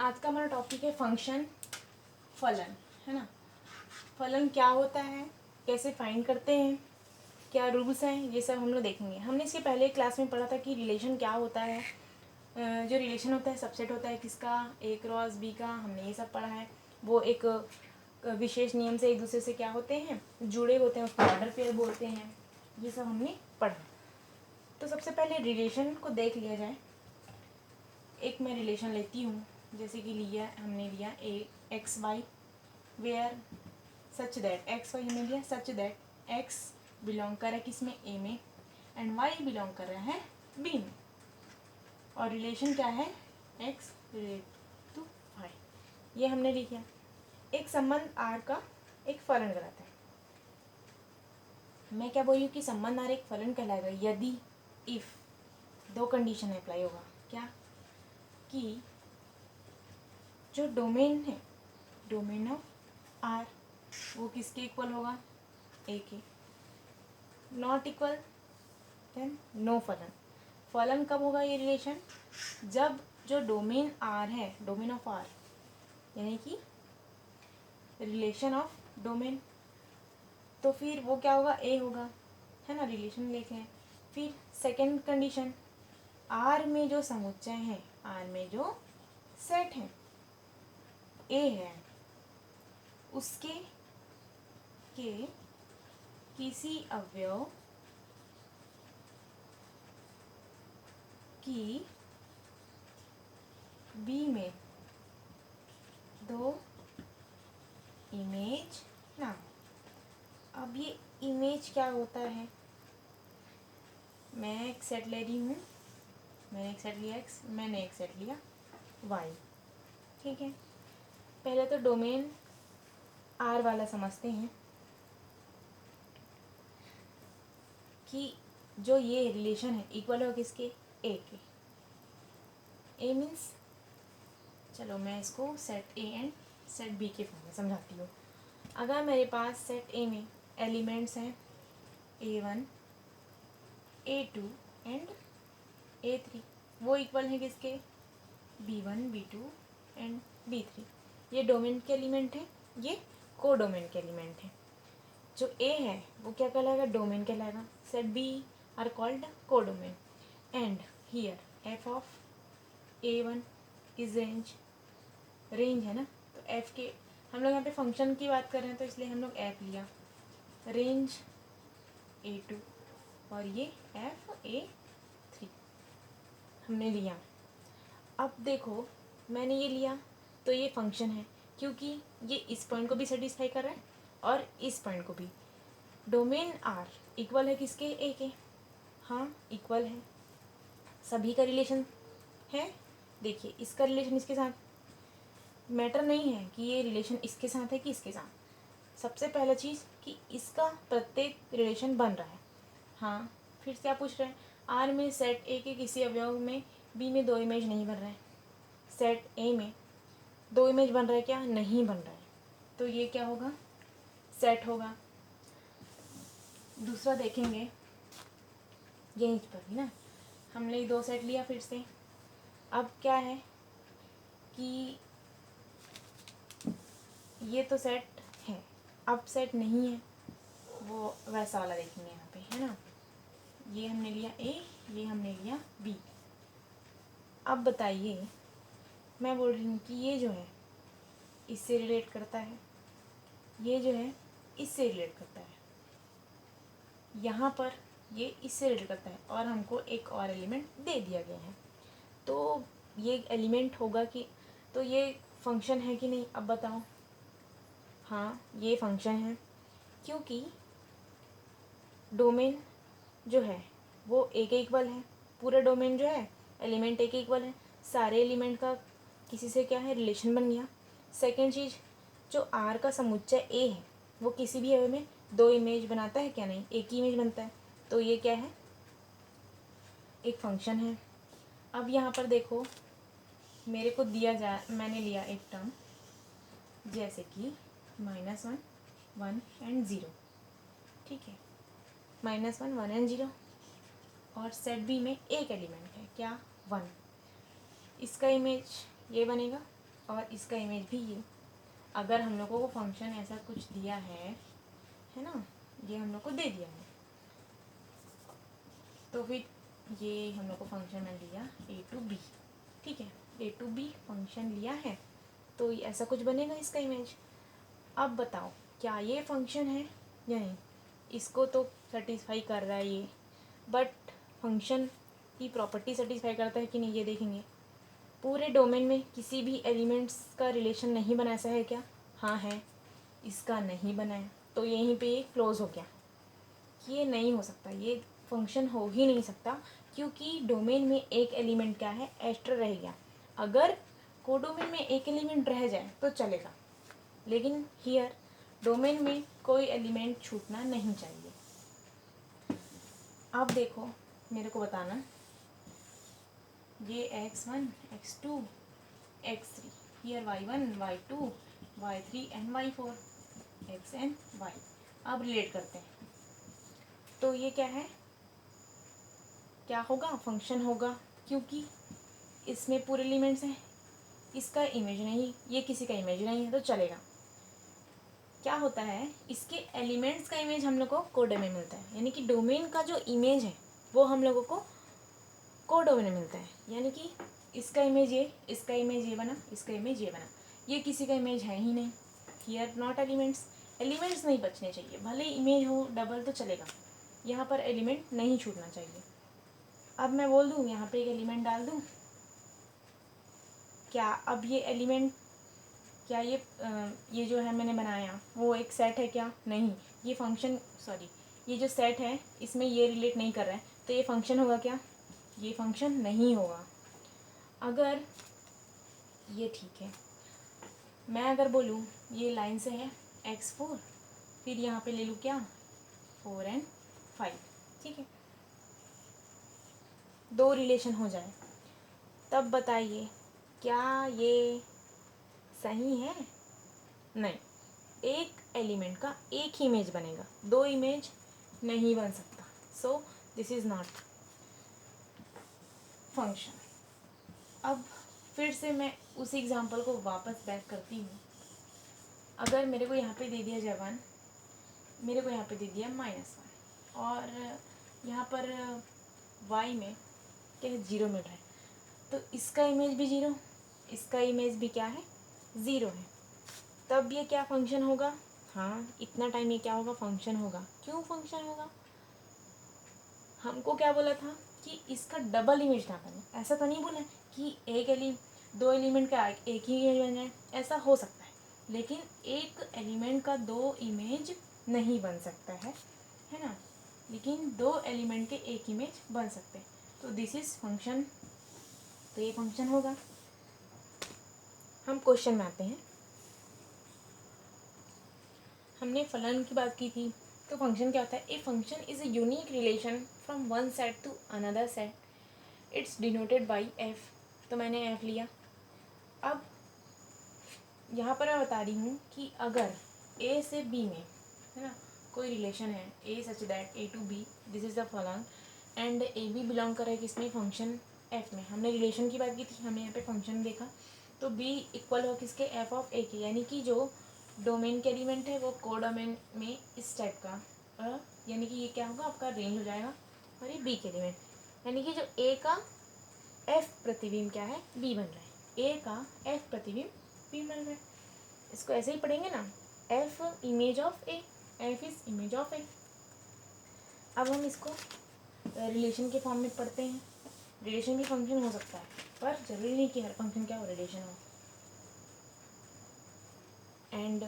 आज का हमारा टॉपिक है फंक्शन, फलन, है ना। फलन क्या होता है, कैसे फाइंड करते हैं, क्या रूल्स हैं, ये सब हम लोग देखेंगे। हमने इसके पहले क्लास में पढ़ा था कि रिलेशन क्या होता है। जो रिलेशन होता है सबसेट होता है किसका, ए क्रॉस बी का, हमने ये सब पढ़ा है। वो एक विशेष नियम से एक दूसरे से क्या होते हैं, जुड़े होते हैं, उसको ऑर्डर पेयर बोलते हैं। ये सब हमने पढ़ा। तो सबसे पहले रिलेशन को देख लिया जाए। एक मैं रिलेशन लेती हूँ, जैसे कि हमने लिया A X Y, where such that X Y हमने लिया सच दैट एक्स बिलोंग कर रहा है किसमें, ए में, एंड वाई बिलोंग कर रहा है बी में। और रिलेशन क्या है, एक्स रिलेट टू वाई, ये हमने लिखा। एक संबंध आर का एक फलन कहलाता है। मैं क्या बोली कि संबंध आर एक फलन कहलाएगा यदि, इफ, दो कंडीशन अप्लाई होगा। क्या कि जो डोमेन है, डोमेन ऑफ आर, वो किसके इक्वल होगा, ए के। नॉट इक्वल देन नो फलन। फलन कब होगा ये रिलेशन, जब जो डोमेन आर है, डोमेन ऑफ आर, यानी कि रिलेशन ऑफ डोमेन, तो फिर वो क्या होगा, ए होगा, है ना। रिलेशन लिखे हैं। फिर सेकेंड कंडीशन, आर में जो समुच्चय है, आर में जो सेट है, ए है, उसके के किसी अवयव की बी में दो इमेज ना। अब ये इमेज क्या होता है, मैं एक सेट ले रही हूँ, मैंने एक सेट लिया एक्स, मैंने एक सेट लिया वाई, ठीक है। पहले तो डोमेन आर वाला समझते हैं कि जो ये रिलेशन है इक्वल हो किसके, ए के। ए मीन्स, चलो मैं इसको set A and set B के फॉर्म में समझाती हूँ। अगर मेरे पास सेट ए में एलिमेंट्स हैं A1, A2 एंड A3, वो इक्वल है किसके, B1, B2 एंड B3। ये डोमेन के एलिमेंट हैं, ये को डोमेन के एलिमेंट हैं। जो A है वो क्या कहलाएगा, डोमेन कहलाएगा। सेट B आर कॉल्ड को domain. And here f of A1 is range, range है ना, तो f के, हम लोग यहाँ पे फंक्शन की बात कर रहे हैं तो इसलिए हम लोग f लिया, रेंज A2, और ये FA3 हमने लिया। अब देखो मैंने ये लिया तो ये फंक्शन है, क्योंकि ये इस पॉइंट को भी सेटिस्फाई कर रहा है और इस पॉइंट को भी। डोमेन आर इक्वल है किसके, ए के, हाँ इक्वल है। सभी का रिलेशन है। देखिए इसका रिलेशन इसके साथ, मैटर नहीं है कि ये रिलेशन इसके साथ है कि इसके साथ। सबसे पहला चीज़ कि इसका प्रत्येक रिलेशन बन रहा है। हाँ, फिर क्या पूछ रहे हैं, आर में सेट ए के किसी अवयव में बी में दो इमेज नहीं बन रहे हैं। सेट ए में दो इमेज बन रहा है क्या, नहीं बन रहा है, तो ये क्या होगा, सेट होगा। दूसरा देखेंगे यहीं पर भी ना, हमने दो सेट लिया फिर से। अब क्या है कि ये तो सेट है, अब सेट नहीं है, वो वैसा वाला देखेंगे यहाँ पे, है ना। ये हमने लिया ए, ये हमने लिया बी। अब बताइए, मैं बोल रही हूँ कि ये जो है इससे रिलेट करता है, ये जो है इससे रिलेट करता है, यहाँ पर ये इससे रिलेट करता है, और हमको एक और एलिमेंट दे दिया गया है। तो ये एलिमेंट होगा कि, तो ये फंक्शन है कि नहीं, अब बताओ। हाँ ये फंक्शन है, क्योंकि डोमेन जो है वो ए के इक्वल है। पूरा डोमेन जो है एलिमेंट ए के इक्वल है, सारे एलिमेंट का किसी से क्या है, रिलेशन बन गया। सेकेंड चीज़, जो आर का समुच्चय ए है वो किसी भी अवयव में दो इमेज बनाता है क्या, नहीं, एक ही इमेज बनता है, तो ये क्या है, एक फंक्शन है। अब यहाँ पर देखो, मेरे को दिया जा, मैंने लिया एक टर्म जैसे कि -1, 1 एंड 0, ठीक है। -1, 1 एंड 0, और सेट बी में एक एलिमेंट है क्या, 1। इसका इमेज ये बनेगा, और इसका इमेज भी ये। अगर हम लोगों को फंक्शन ऐसा कुछ दिया है ना, ये हम लोग को दे दिया है, तो फिर ये हम लोग को फंक्शन में लिया ए टू बी, ठीक है, ए टू बी फंक्शन लिया है, तो ऐसा कुछ बनेगा इसका इमेज। अब बताओ क्या ये फंक्शन है या नहीं? इसको तो सेटिस्फाई कर रहा है ये, बट फंक्शन की प्रॉपर्टी सेटिस्फाई करता है कि नहीं, ये देखेंगे। पूरे डोमेन में किसी भी एलिमेंट्स का रिलेशन नहीं बना, ऐसा है क्या? हाँ है, इसका नहीं बनाया, तो यहीं पे ये क्लोज हो गया। ये नहीं हो सकता, ये फंक्शन हो ही नहीं सकता, क्योंकि डोमेन में एक एलिमेंट क्या है, एक्स्ट्रा रह गया। अगर कोडोमेन में एक एलिमेंट रह जाए तो चलेगा, लेकिन हियर डोमेन में कोई एलिमेंट छूटना नहीं चाहिए। अब देखो, मेरे को बताना, ये x1 x2 x3, here y1 y2 y3 and y4 x and y। अब रिलेट करते हैं, तो ये क्या है, क्या होगा, फंक्शन होगा, क्योंकि इसमें पूरे एलिमेंट्स हैं। इसका इमेज नहीं, ये किसी का इमेज नहीं है, तो चलेगा। क्या होता है, इसके एलिमेंट्स का इमेज हम लोग को कोडोमेन में मिलता है, यानी कि डोमेन का जो इमेज है वो हम लोगों को कोडोमेन में मिलता है। यानी कि इसका इमेज ये, इसका इमेज ये बना, इसका इमेज ये बना, ये किसी का इमेज है ही नहीं। हियर नॉट एलिमेंट्स, एलिमेंट्स नहीं बचने चाहिए, भले इमेज हो डबल तो चलेगा, यहाँ पर एलिमेंट नहीं छूटना चाहिए। अब मैं बोल दूँ यहाँ पे एक एलिमेंट डाल दूँ, क्या अब ये एलिमेंट, क्या ये जो है मैंने बनाया वो एक सेट है क्या? नहीं, ये फंक्शन, सॉरी, ये जो सेट है इसमें ये रिलेट नहीं कर रहा है, तो ये फंक्शन होगा क्या? ये फंक्शन नहीं होगा। अगर ये ठीक है, मैं अगर बोलूँ ये लाइन से है x4, फिर यहाँ पे ले लूँ क्या, 4 and 5, ठीक है, दो रिलेशन हो जाए, तब बताइए क्या ये सही है? नहीं, एक एलिमेंट का एक ही इमेज बनेगा, दो इमेज नहीं बन सकता। So this is not function. अब फिर से मैं उसी एग्जांपल को वापस बैक करती हूँ। अगर मेरे को यहाँ पे दे दिया जाए 1, मेरे को यहाँ पे दे दिया -1, और यहाँ पर y में क्या है, 0 मिल रहा है, तो इसका इमेज भी 0, इसका इमेज भी क्या है, 0 है, तब ये क्या फंक्शन होगा? हाँ, इतना टाइम ये क्या होगा, फंक्शन होगा। क्यों फंक्शन होगा? हमको क्या बोला था कि इसका डबल इमेज ना बने, ऐसा तो नहीं बोला कि दो एलिमेंट का एक ही इमेज बन जाए, ऐसा हो सकता है, लेकिन एक एलिमेंट का दो इमेज नहीं बन सकता है ना, लेकिन दो एलिमेंट के एक इमेज बन सकते हैं, तो दिस इज फंक्शन, तो ये फंक्शन होगा। हम क्वेश्चन में आते हैं, हमने फलन की बात की थी, तो फंक्शन क्या होता है? A function is a unique relation from one set to another set, it's denoted by F, तो मैंने एफ लिया। अब यहाँ पर मैं बता रही हूँ कि अगर ए से बी में, है ना, कोई रिलेशन है, A such that A to B, this is the फलन, एंड ए बी बिलोंग कर रहा है किसमें, फंक्शन एफ में। हमने रिलेशन की बात की थी, हमने यहाँ पे फंक्शन देखा, तो बी इक्वल हो किसके, एफ ऑफ ए के, यानी कि जो डोमेन के एलिमेंट है वो कोडोमेन में इस टाइप का, यानी कि ये क्या होगा, आपका रेंज हो जाएगा, और ये बी के एलिमेंट, यानी कि जो ए का एफ प्रतिबिंब क्या है, बी बन रहा है, ए का एफ प्रतिबिंब बी बन रहा है। इसको ऐसे ही पढ़ेंगे ना, F image of A, F is image of A. अब हम इसको रिलेशन के फॉर्म में पढ़ते हैं। रिलेशन भी फंक्शन हो सकता है, पर जरूरी नहीं कि हर फंक्शन क्या हो, रिलेशन हो। एंड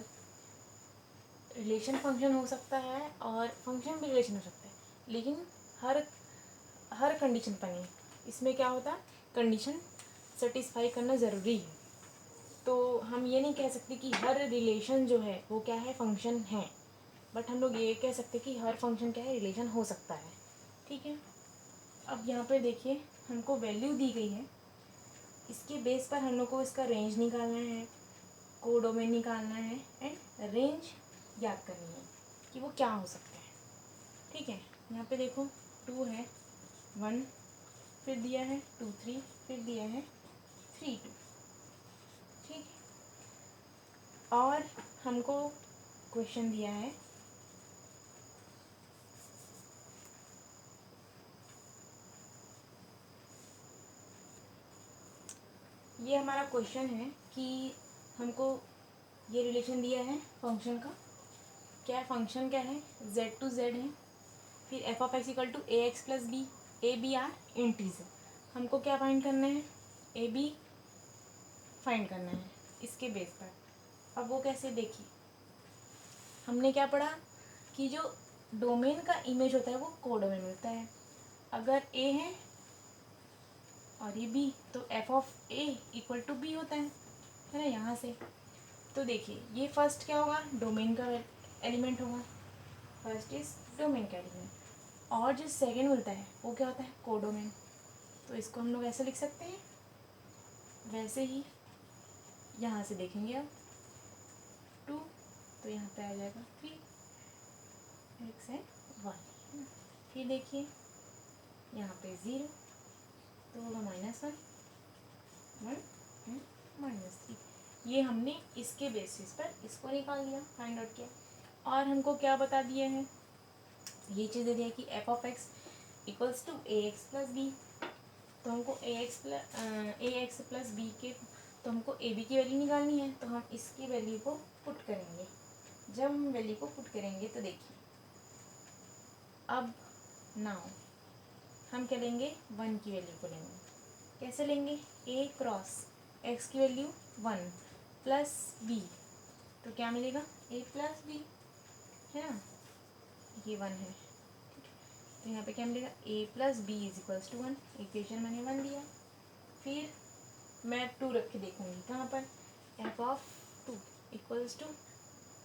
रिलेशन फंक्शन हो सकता है और फंक्शन भी रिलेशन हो सकता है, लेकिन हर कंडीशन पर नहीं। इसमें क्या होता है, कंडीशन सेटिस्फाई करना ज़रूरी है, तो हम ये नहीं कह सकते कि हर रिलेशन जो है वो क्या है, फंक्शन है, बट हम लोग ये कह सकते कि हर फंक्शन क्या है, रिलेशन हो सकता है, ठीक है। अब यहाँ पे देखिए, हमको वैल्यू दी गई है, इसके बेस पर हम लोग को इसका रेंज निकालना है, कोडोमेन निकालना है, एंड रेंज याद करनी है कि वो क्या हो सकता है, ठीक है। यहाँ पे देखो 2 है, 1 फिर दिया है, 2 3 फिर दिया है 3 2, ठीक है। और हमको क्वेश्चन दिया है ये हमारा क्वेश्चन है कि हमको ये रिलेशन दिया है फंक्शन का। क्या है फंक्शन, क्या है z टू z है, फिर F of X equal to A X plus B, A B are integer. हमको क्या फाइंड करना है, ए बी फाइंड करना है इसके बेस पर। अब वो कैसे, देखिए हमने क्या पढ़ा कि जो डोमेन का इमेज होता है वो कोडोमेन होता है। अगर ए है और ये बी तो F of A equal to B होता है ना यहाँ से। तो देखिए ये फर्स्ट क्या होगा, डोमेन का एलिमेंट होगा, फर्स्ट इज डोमेन का एलिमेंट। और जो सेकेंड मिलता है वो क्या होता है, कोडोमेन। तो इसको हम लोग ऐसे लिख सकते हैं। वैसे ही यहाँ से देखेंगे अब 2 तो यहाँ पे आ जाएगा 3 एक्स एंड वाई, है ना। फिर देखिए यहाँ पे 0 तो होगा -1 1 एंड -3। ये हमने इसके बेसिस पर इसको निकाल लिया, फाइंड आउट किया। और हमको क्या बता दिए हैं, ये चीज़ दे दिया कि F of X equals to A X plus B. तो हमको ए एक्स प्लस बी के, तो हमको ए बी की वैल्यू निकालनी है। तो हम इसकी वैल्यू को पुट करेंगे। जब हम वैल्यू को पुट करेंगे तो देखिए अब नाउ हम क्या लेंगे, 1 की वैल्यू को लेंगे। कैसे लेंगे, ए क्रॉस एक्स की वैल्यू 1 प्लस बी, तो क्या मिलेगा ए प्लस बी, है ना, ये 1 है। तो यहाँ पे क्या मिलेगा, A plus B is equals to 1। Equation मैंने 1 दिया। फिर मैं 2 रख के देखूँगी कहाँ पर, एफ ऑफ 2 इक्वल्स टू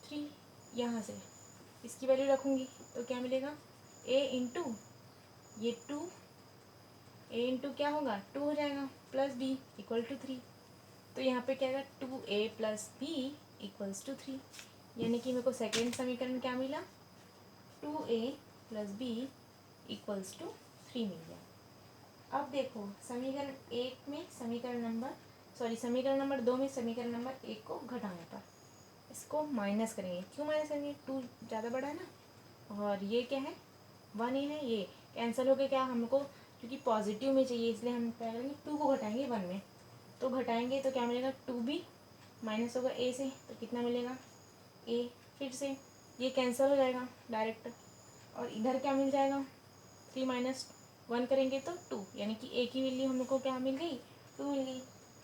3, यहाँ से इसकी वैल्यू रखूँगी तो क्या मिलेगा, ए इंटू ये 2, ए इंटू क्या होगा 2 हो जाएगा, प्लस बी इक्वल टू 3। तो यहाँ पे क्या आएगा, 2a plus B equals to 3। यानी कि मेरे को सेकेंड समीकरण क्या मिला, 2a plus B equals to 3 मिल गया। अब देखो समीकरण 1 में समीकरण नंबर 2 में समीकरण नंबर 1 को घटाने पर इसको माइनस करेंगे। क्यों माइनस करेंगे, 2 ज़्यादा बड़ा है ना, और ये क्या है 1 ही है, ये कैंसिल हो गया। क्या हमको क्योंकि पॉजिटिव में चाहिए इसलिए हम क्या करेंगे, 2 को घटाएंगे 1 में। तो घटाएंगे तो क्या मिलेगा, 2b माइनस होगा a से, तो कितना मिलेगा a। फिर से ये कैंसिल हो जाएगा डायरेक्ट, और इधर क्या मिल जाएगा, 3 माइनस 1 करेंगे तो 2, यानी कि a की वैल्यू हम लोग को क्या मिल गई, 2 मिल गई।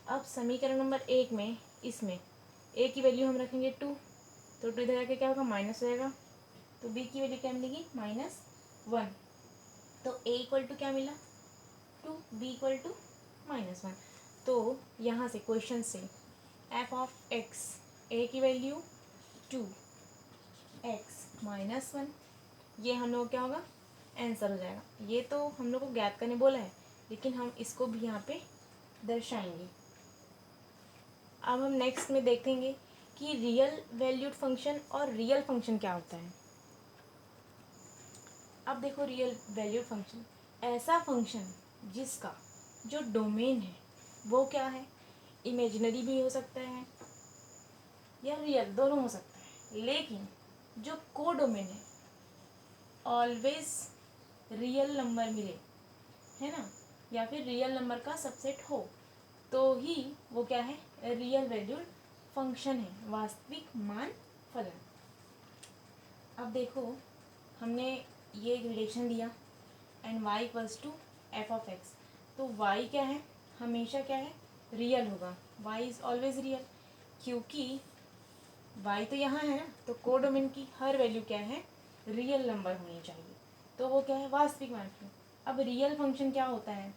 अब समीकरण नंबर 1 में इसमें a की वैल्यू हम रखेंगे 2, तो 2 इधर आके क्या होगा माइनस हो जाएगा, तो b की वैल्यू क्या मिलेगी -1। तो a इक्वल टू क्या मिला 2, b इक्वल टू -1। तो यहाँ से क्वेश्चन से एफ ऑफ एक्स, ए की वैल्यू 2 एक्स -1, ये हम लोग क्या होगा आंसर हो जाएगा। ये तो हम लोग को ज्ञात करने बोला है, लेकिन हम इसको भी यहाँ पे दर्शाएंगे। अब हम नेक्स्ट में देखेंगे कि रियल वैल्यूड फंक्शन और रियल फंक्शन क्या होता है। अब देखो रियल वैल्यूड फंक्शन, ऐसा फंक्शन जिसका जो डोमेन है वो क्या है, इमेजिनरी भी हो सकता है या रियल, दोनों हो सकता है। लेकिन जो को डोमेन है ऑलवेज रियल नंबर मिले, है ना, या फिर रियल नंबर का सबसेट हो, तो ही वो क्या है रियल वैल्यूड फंक्शन है, वास्तविक मान फलन। अब देखो हमने ये एक रिलेशन दिया and y equals to F of X. तो y क्या है, हमेशा क्या है रियल होगा, y इज़ ऑलवेज रियल, क्योंकि y तो यहाँ है ना, तो कोडोमेन की हर वैल्यू क्या है रियल नंबर होनी चाहिए, तो वो क्या है वास्तविक मान फलन। अब रियल फंक्शन क्या होता है,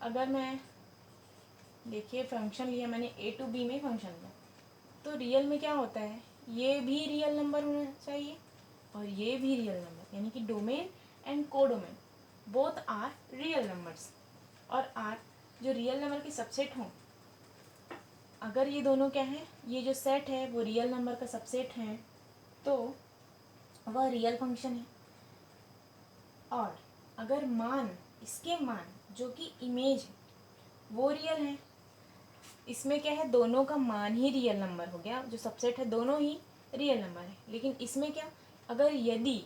अगर मैं देखिए फंक्शन लिया मैंने a टू b में फंक्शन लिया, तो रियल में क्या होता है, ये भी रियल नंबर होना चाहिए और ये भी रियल नंबर, यानी कि domain and codomain both are real numbers. और आर जो रियल नंबर के सबसेट हों, अगर ये दोनों क्या हैं, ये जो सेट है वो रियल नंबर का सबसेट है, तो वह रियल फंक्शन है। और अगर मान, इसके मान जो कि इमेज है वो रियल है, इसमें क्या है, दोनों का मान ही रियल नंबर हो गया, जो सबसेट है दोनों ही रियल नंबर है। लेकिन इसमें क्या, अगर यदि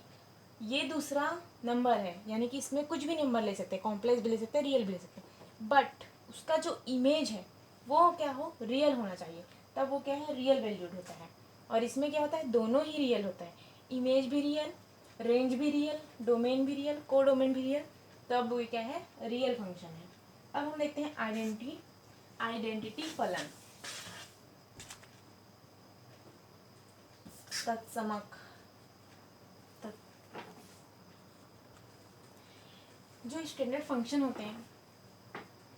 ये दूसरा नंबर है, यानी कि इसमें कुछ भी नंबर ले सकते हैं, कॉम्प्लेक्स भी ले सकते हैं, रियल भी ले सकते हैं, बट उसका जो इमेज है वो क्या हो, रियल होना चाहिए, तब वो क्या है, रियल वैल्यूड होता है। और इसमें क्या होता है, दोनों ही रियल होता है, इमेज भी रियल, रेंज भी रियल, डोमेन भी रियल, को डोमेन भी रियल, तब वो क्या है, रियल फंक्शन है। अब हम देखते हैं आइडेंटिटी फलन। तत्समक जो स्टैंडर्ड फंक्शन होते हैं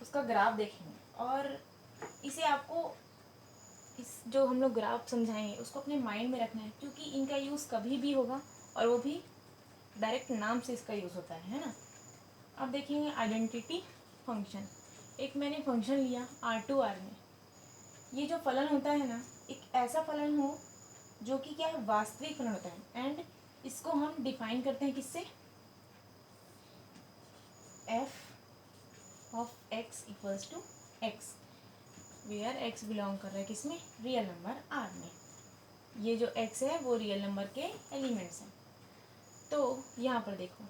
उसका ग्राफ देखेंगे, और इसे आपको इस जो हम लोग ग्राफ समझाएंगे उसको अपने माइंड में रखना है, क्योंकि इनका यूज़ कभी भी होगा और वो भी डायरेक्ट नाम से इसका यूज़ होता है ना। अब देखेंगे आइडेंटिटी फंक्शन। एक मैंने फंक्शन लिया R2R में, ये जो फलन होता है ना, एक ऐसा फलन हो जो कि क्या है, वास्तविक फलन होता है, एंड इसको हम डिफाइन करते हैं किससे, f of x equals to x, where x belong कर रहा है किसमें, रियल नंबर R में। ये जो x है वो रियल नंबर के एलिमेंट्स हैं। तो यहाँ पर देखो,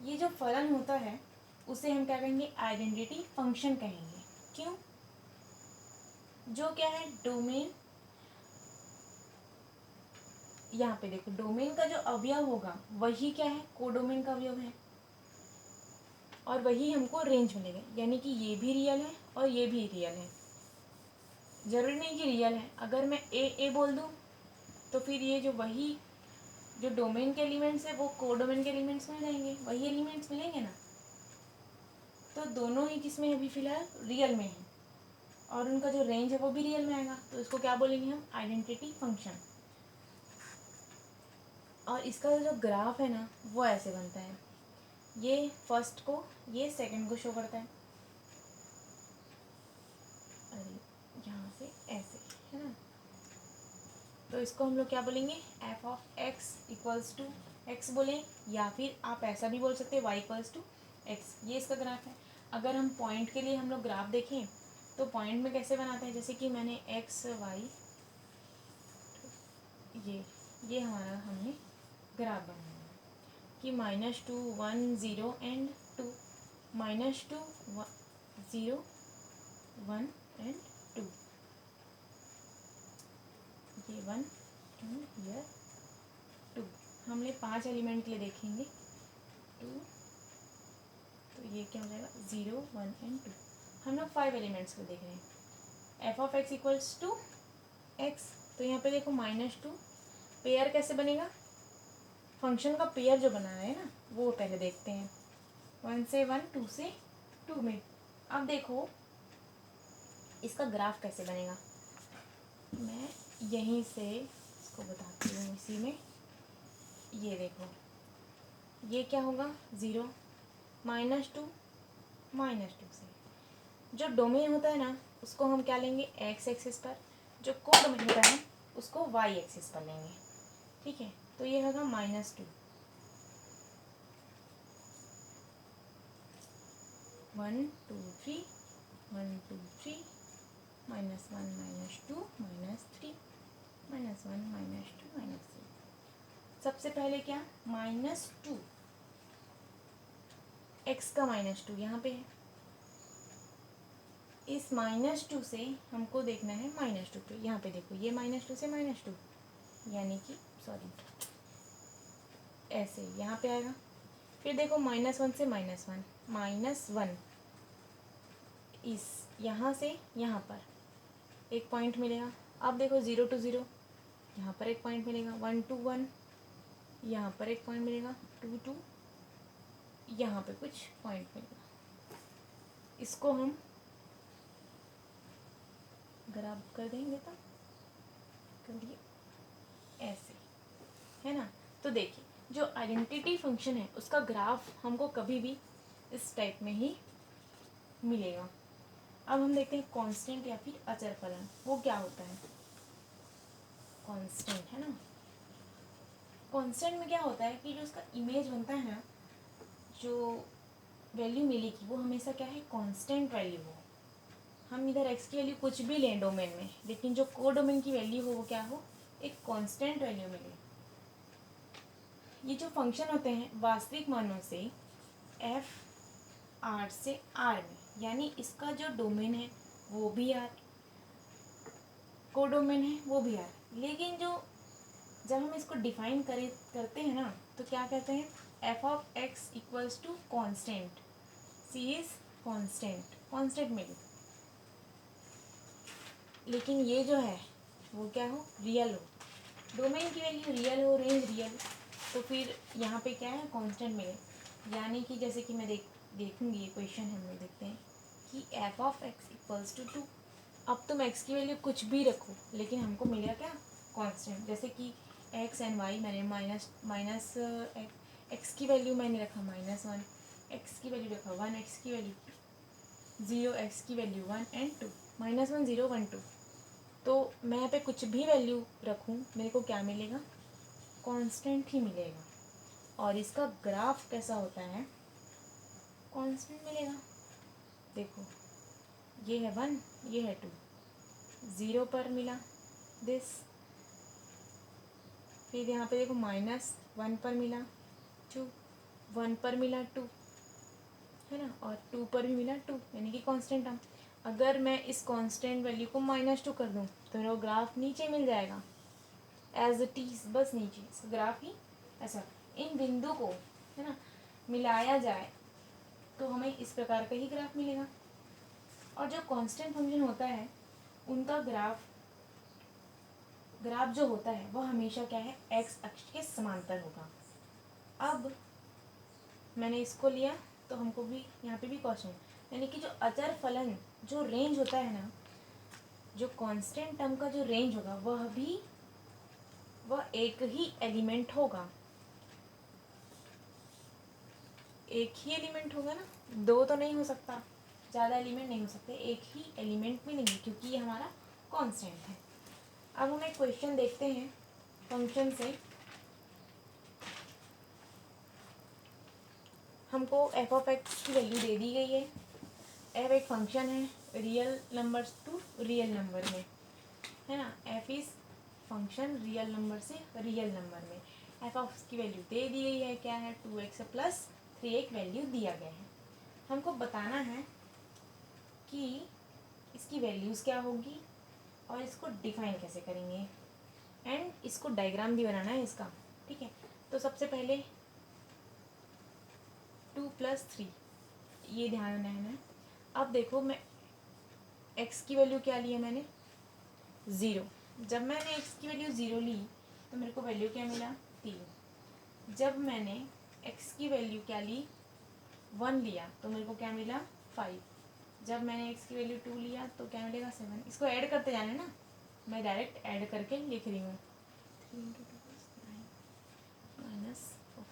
ये जो फलन होता है उसे हम क्या कहेंगे, आइडेंटिटी फंक्शन कहेंगे। क्यों, जो क्या है, डोमेन, यहाँ पे देखो डोमेन का जो अवयव होगा वही क्या है, कोडोमेन का अवयव है, और वही हमको रेंज मिलेगा, यानी कि ये भी रियल है और ये भी रियल है। जरूरी नहीं कि रियल है, अगर मैं ए बोल दूँ तो फिर ये जो वही जो डोमेन के एलिमेंट्स है वो कोडोमेन के एलिमेंट्स में रहेंगे, वही एलिमेंट्स मिलेंगे ना। तो दोनों ही किसमें अभी फिलहाल रियल में है, और उनका जो रेंज है वो भी रियल में आएगा, तो इसको क्या बोलेंगे हम, आइडेंटिटी फंक्शन। और इसका जो ग्राफ है ना वो ऐसे बनता है, ये फर्स्ट को, ये सेकंड को शो करता है, अरे यहाँ से ऐसे, है ना। तो इसको हम लोग क्या बोलेंगे, F of X equals to X बोलें, या फिर आप ऐसा भी बोल सकते हैं वाई इक्वल्स टू एक्स, ये इसका ग्राफ है। अगर हम पॉइंट के लिए हम लोग ग्राफ देखें तो पॉइंट में कैसे बनाते हैं, जैसे कि मैंने एक्स वाई, ये हमारा हमने ग्राफ बनाया कि -2 1 0 एंड 2, -2 0 1 एंड 2, ये 1 एंड हियर 2। हमने 5 एलिमेंट के लिए देखेंगे 2, तो ये क्या हो जाएगा 0 1 एंड 2। हम लोग 5 एलिमेंट्स को देख रहे हैं। F of X equals to X, तो यहाँ पे देखो -2, पेयर कैसे बनेगा, फंक्शन का पेयर जो बना है ना वो पहले देखते हैं, 1 से 1 2 से 2 में। अब देखो इसका ग्राफ कैसे बनेगा, मैं यहीं से इसको बताती हूँ, इसी में ये देखो, ये क्या होगा 0 -2 से, जो डोमेन होता है ना उसको हम क्या लेंगे, एक्स एक्सिस पर, जो कोडोमेन होता है उसको वाई एक्सिस पर लेंगे, ठीक है। तो ये होगा -2 1 2 3 1 2 3 -1 -2 -3 -1 -2 -3। सबसे पहले क्या, -2, एक्स का -2 यहाँ पे है, इस -2 से हमको देखना है -2 पे, यहाँ पे देखो ये -2 से -2, यानी कि सॉरी ऐसे यहाँ पे आएगा। फिर देखो -1 से -1, -1 इस यहाँ से यहाँ पर एक पॉइंट मिलेगा। अब देखो 0 to 0, यहाँ पर एक पॉइंट मिलेगा, 1 to 1 यहाँ पर एक पॉइंट मिलेगा, 2 to यहाँ पे कुछ पॉइंट मिलेगा। इसको हम ग्राफ कर देंगे तो करिए ऐसे, है ना। तो देखिए जो आइडेंटिटी फंक्शन है उसका ग्राफ हमको कभी भी इस टाइप में ही मिलेगा। अब हम देखते हैं कांस्टेंट या फिर अचर फलन, वो क्या होता है। कांस्टेंट है ना, कांस्टेंट में क्या होता है कि जो उसका इमेज बनता है ना, जो वैल्यू मिलेगी वो हमेशा क्या है, कांस्टेंट वैल्यू हो। हम इधर x की वैल्यू कुछ भी लें डोमेन में, लेकिन जो को डोमेन की वैल्यू हो वो क्या हो, एक कांस्टेंट वैल्यू मिले। ये जो फंक्शन होते हैं वास्तविक मानों से f R से R में, यानी इसका जो डोमेन है वो भी R, को डोमेन है वो भी R, लेकिन जो जब हम इसको डिफाइन करते हैं ना तो क्या कहते हैं, f of x equals to constant, c is constant मिले, लेकिन ये जो है वो क्या हो, रियल हो, डोमेन की वैल्यू रियल हो, रेंज रियल, तो फिर यहाँ पे क्या है, कांस्टेंट मिले। यानी कि जैसे कि मैं देखूंगी ये क्वेश्चन हम लोग देखते हैं कि f of x equals to 2। अब तुम x की वैल्यू कुछ भी रखो लेकिन हमको मिलेगा क्या, कांस्टेंट। जैसे कि x एंड y मैंने माइनस x की वैल्यू मैंने रखा -1, x की वैल्यू रखा 1, x की वैल्यू 0, x की वैल्यू 1 एंड 2, -1 0 1 2। तो मैं यहाँ पे कुछ भी वैल्यू रखूँ मेरे को क्या मिलेगा, कांस्टेंट ही मिलेगा। और इसका ग्राफ कैसा होता है, कांस्टेंट मिलेगा। देखो ये है 1, ये है 2, 0 पर मिला दिस, फिर यहाँ पे देखो -1 पर मिला 2, 1 पर मिला 2, है ना, और 2 पर भी मिला 2, यानी कि कांस्टेंट टर्म। अगर मैं इस कांस्टेंट वैल्यू को -2 कर दूँ तो मेरा ग्राफ नीचे मिल जाएगा एज इट इज, बस नीचे इसका ग्राफ ही ऐसा। इन बिंदु को, है ना, मिलाया जाए तो हमें इस प्रकार का ही ग्राफ मिलेगा। और जो कांस्टेंट फंक्शन होता है उनका ग्राफ जो होता है वह हमेशा क्या है, एक्स अक्ष के समांतर होगा। अब मैंने इसको लिया तो हमको भी यहाँ पे भी कांस्टेंट, यानी कि जो अचर फलन जो रेंज होता है ना, जो कांस्टेंट टर्म का जो रेंज होगा वह एक ही एलिमेंट होगा, एक ही एलिमेंट होगा ना, दो तो नहीं हो सकता, ज़्यादा एलिमेंट नहीं हो सकते, एक ही एलिमेंट मिलेंगे क्योंकि ये हमारा कांस्टेंट है। अब हम एक क्वेश्चन देखते हैं फंक्शन से। हमको f ऑफ x की वैल्यू दे दी गई है। f एक फंक्शन है real numbers to real number में, है ना, f is function real number से रियल नंबर में। f ऑफ की वैल्यू दे दी गई है, क्या है, 2x प्लस 3 एक वैल्यू दिया गया है। हमको बताना है कि इसकी वैल्यूज़ क्या होगी और इसको डिफाइन कैसे करेंगे, एंड इसको डायग्राम भी बनाना है इसका, ठीक है। तो सबसे पहले 2 + 3 ये ध्यान रखना है। अब देखो मैं x की वैल्यू क्या ली है मैंने, 0। जब मैंने x की वैल्यू 0 ली तो मेरे को वैल्यू क्या मिला, 3। जब मैंने x की वैल्यू क्या ली, 1 लिया तो मेरे को क्या मिला, 5। जब मैंने x की वैल्यू 2 लिया तो क्या मिलेगा, 7। इसको ऐड करते जाना है ना, मैं डायरेक्ट ऐड करके लिख रही हूँ, 3 × 2 = 9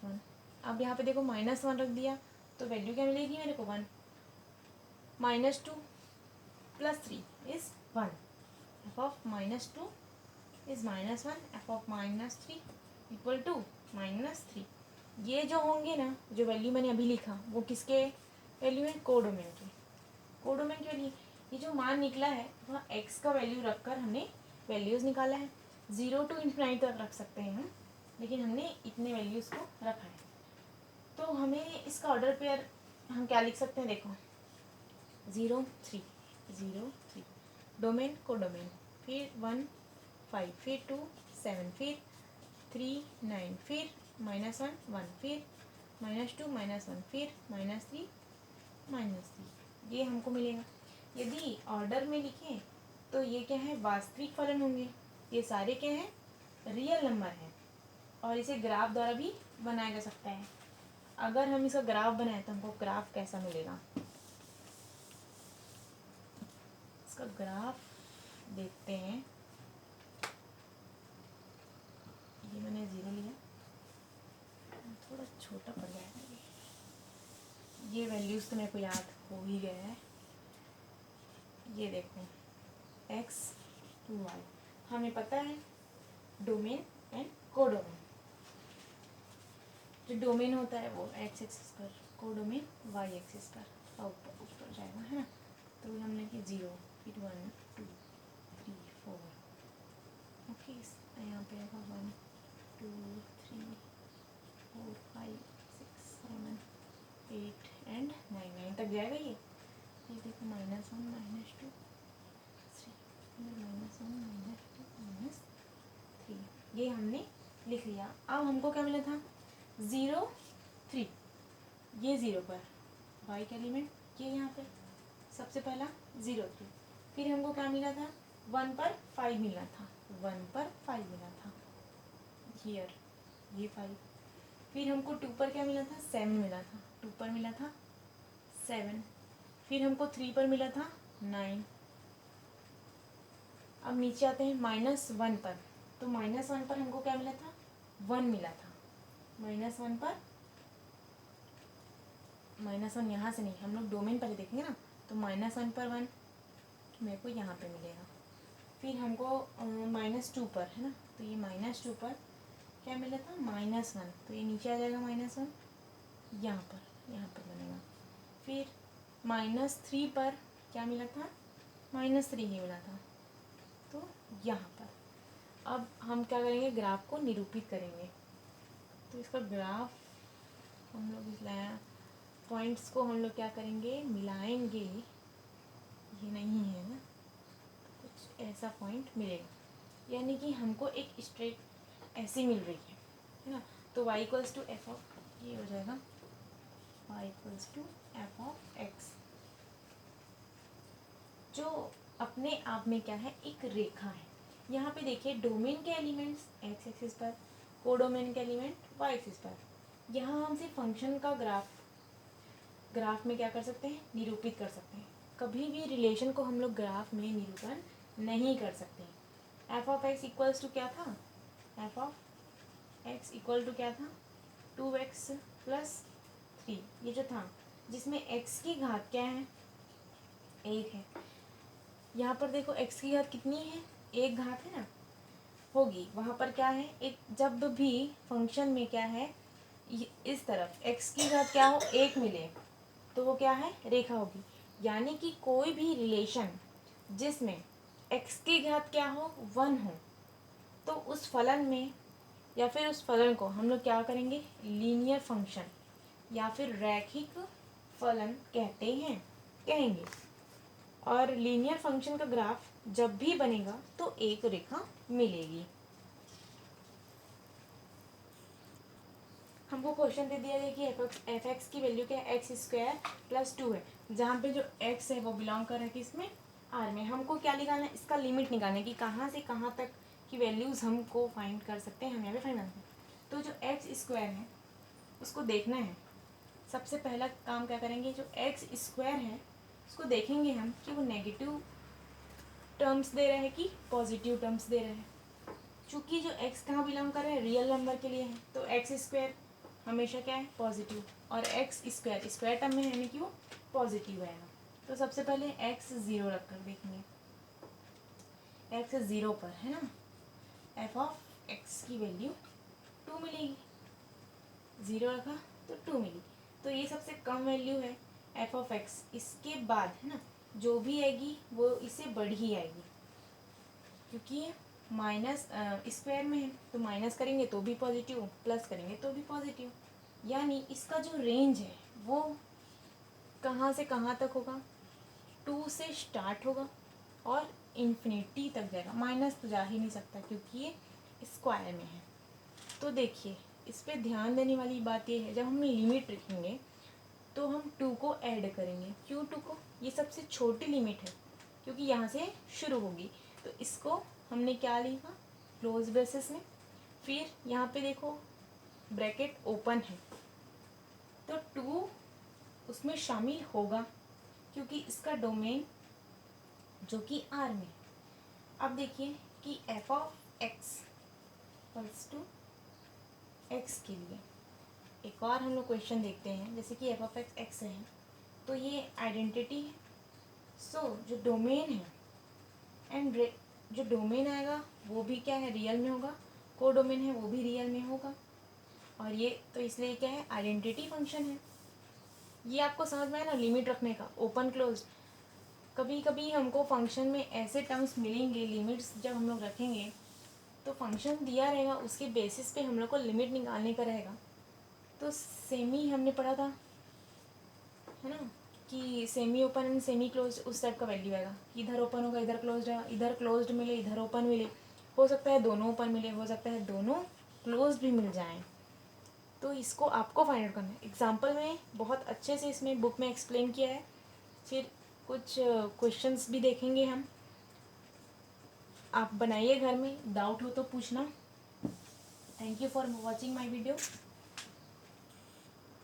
-1। अब यहाँ पे देखो -1 रख दिया तो वैल्यू क्या मिलेगी मेरे को, 1। -2 + 3 is 1, f of -2 is -1, f of -3 equal to -3। ये जो होंगे ना, जो वैल्यू मैंने अभी लिखा वो किसके वैल्यू है, कोडोमेन के, कोडोमेन के वैल्यू। ये जो मान निकला है वह x का वैल्यू रखकर हमने वैल्यूज़ निकाला है। 0 to ∞ तक रख सकते हैं हम, लेकिन हमने इतने वैल्यूज़ को रखा है। तो हमें इसका ऑर्डर पेयर हम क्या लिख सकते हैं, देखो 0 3 0 3, डोमेन कोडोमेन, फिर 1 5, फिर 2 7, फिर 3 9, फिर -1 1, फिर -2 -1, फिर -3 -3। ये हमको मिलेगा। यदि ऑर्डर में लिखें तो ये क्या है, वास्तविक फलन होंगे। ये सारे क्या हैं, रियल नंबर हैं, और इसे ग्राफ द्वारा भी बनाया जा सकता है। अगर हम इसका ग्राफ बनाए तो हमको ग्राफ कैसा मिलेगा, इसका ग्राफ देखते हैं। ये मैंने 0 लिया, थोड़ा छोटा पड़ जाएगा ये वैल्यूज़ तो मेरे को याद हो ही गया है। ये देखो x to y हमें पता है, डोमेन एंड कोडोमेन। जो डोमेन होता है वो x एक्सिस पर, कोडोमेन y एक्सिस पर, ऊपर ऊपर जाएगा, है ना। तो हमने कि 0 फिर 1 2 3 4 ओके। यहाँ पे आएगा 1 2 3 4 5 6 7 8 एंड 9 9 तक जाएगा ये देखो -1 -2 3 -1 -2 -3 ये हमने लिख लिया। अब हमको क्या मिला था 0 3 ये 0 पर वाई का एलिमेंट ये यहाँ पे सबसे पहला 0 3 फिर हमको क्या मिला था 1 पर 5 मिला था 1 पर 5 मिला था हियर ये 5 फिर हमको 2 पर क्या मिला था 7 मिला था 2 पर मिला था 7 फिर हमको 3 पर मिला था 9। अब नीचे आते हैं -1 पर तो -1 पर हमको क्या मिला था 1 मिला था -1 पर -1 यहाँ से नहीं हम लोग डोमेन पहले देखेंगे ना तो -1 पर 1 मेरे को यहाँ पे मिलेगा। फिर हमको -2 पर है ना तो ये -2 पर क्या मिला था -1 तो ये नीचे आ जाएगा -1 यहाँ पर बनेगा। फिर -3 पर क्या मिला था -3 ही मिला था तो यहाँ पर। अब हम क्या करेंगे ग्राफ को निरूपित करेंगे तो इसका ग्राफ हम लोग इस पॉइंट्स को हम लोग क्या करेंगे मिलाएंगे ये नहीं है ना कुछ ऐसा पॉइंट मिलेगा यानी कि हमको एक स्ट्रेट ऐसी मिल रही है ना तो y equals to F of ये हो जाएगा y equals to F of X जो अपने आप में क्या है एक रेखा है। यहाँ पे देखिए डोमेन के एलिमेंट्स एक्स एक्सिस पर कोडोमेन के एलिमेंट वाई एक्सिस पर। यहाँ हम सिर्फ फंक्शन का ग्राफ में क्या कर सकते हैं निरूपित कर सकते हैं। कभी भी रिलेशन को हम लोग ग्राफ में निरूपण नहीं कर सकते। F of X equals to क्या था F of X equal to क्या था 2x + 3 ये जो था जिसमें x की घात क्या है 1 है। यहाँ पर देखो x की घात कितनी है 1 घात है ना होगी वहाँ पर क्या है एक जब भी फंक्शन में क्या है इस तरफ x की घात क्या हो 1 मिले तो वो क्या है रेखा होगी। यानी कि कोई भी रिलेशन जिसमें x की घात क्या हो 1 हो तो उस फलन में या फिर उस फलन को हम लोग क्या करेंगे लीनियर फंक्शन या फिर रैखिक फलन कहेंगे। और लीनियर फंक्शन का ग्राफ जब भी बनेगा तो एक रेखा मिलेगी। हमको क्वेश्चन दे दिया गया कि एफ एक्स की वैल्यू क्या है x² + 2 है जहाँ पे जो x है वो बिलोंग कर रहा है किसमें R में। हमको क्या निकालना है इसका लिमिट निकालना है कि कहाँ से कहाँ तक की वैल्यूज़ हमको फाइंड कर सकते हैं हम यहाँ पे फाइंड करते हैं। तो जो x² है उसको देखना है। सबसे पहला काम क्या करेंगे जो x² है उसको देखेंगे हम कि वो नेगेटिव टर्म्स दे रहे हैं कि पॉजिटिव टर्म्स दे रहे हैं। चूँकि जो x कहाँ बिलोंग कर रहा है रियल नंबर के लिए है तो x² हमेशा क्या है पॉजिटिव और x² स्क्वायर टर्म में है यानी कि वो पॉजिटिव आएगा। तो सबसे पहले x 0 रख कर देखेंगे x 0 पर है ना एफ ऑफ x की वैल्यू 2 मिलेगी 0 रखा तो 2 मिली तो ये सबसे कम वैल्यू है एफ ऑफ x। इसके बाद है ना जो भी आएगी वो इससे बढ़ी आएगी क्योंकि ये माइनस स्क्वायर में है तो माइनस करेंगे तो भी पॉजिटिव प्लस करेंगे तो भी पॉजिटिव। यानी इसका जो रेंज है वो कहाँ से कहाँ तक होगा 2 से स्टार्ट होगा और इन्फिनिटी तक जाएगा। माइनस तो जा ही नहीं सकता क्योंकि ये स्क्वायर में है। तो देखिए इस पर ध्यान देने वाली बात ये है जब हम लिमिट रखेंगे तो हम 2 को ऐड करेंगे। क्यों 2 को ये सबसे छोटी लिमिट है क्योंकि यहाँ से शुरू होगी तो इसको हमने क्या लिखा क्लोज ब्रेसेस में। फिर यहाँ पे देखो ब्रैकेट ओपन है तो 2 उसमें शामिल होगा क्योंकि इसका डोमेन जो कि R में। अब देखिए कि F of X equals to X के लिए एक और हम लोग क्वेश्चन देखते हैं जैसे कि एफ ऑफ एक्स एक्स है तो ये आइडेंटिटी है। सो जो डोमेन है एंड जो डोमेन आएगा वो भी क्या है रियल में होगा कोडोमेन है वो भी रियल में होगा और ये तो इसलिए क्या है आइडेंटिटी फंक्शन है। ये आपको समझ में आया ना लिमिट रखने का ओपन क्लोज कभी कभी हमको फंक्शन में ऐसे टर्म्स मिलेंगे, लिमिट्स जब हम लोग रखेंगे तो फंक्शन दिया रहेगा, उसके बेसिस पे हम लोग को लिमिट निकालने का रहेगा। तो सेमी हमने पढ़ा था, है ना, कि semi open and semi close उस टाइप का वैल्यू आएगा। इधर ओपन होगा, इधर क्लोज्ड है, इधर क्लोज्ड मिले, इधर ओपन मिले, हो सकता है दोनों ओपन मिले, हो सकता है दोनों क्लोज्ड भी मिल जाएं। तो इसको आपको फाइंड आउट करना है। एग्जाम्पल में बहुत अच्छे से इसमें बुक में एक्सप्लेन किया है। फिर कुछ क्वेश्चंस भी देखेंगे हम, आप बनाइए घर में, डाउट हो तो पूछना। Thank you for watching my video.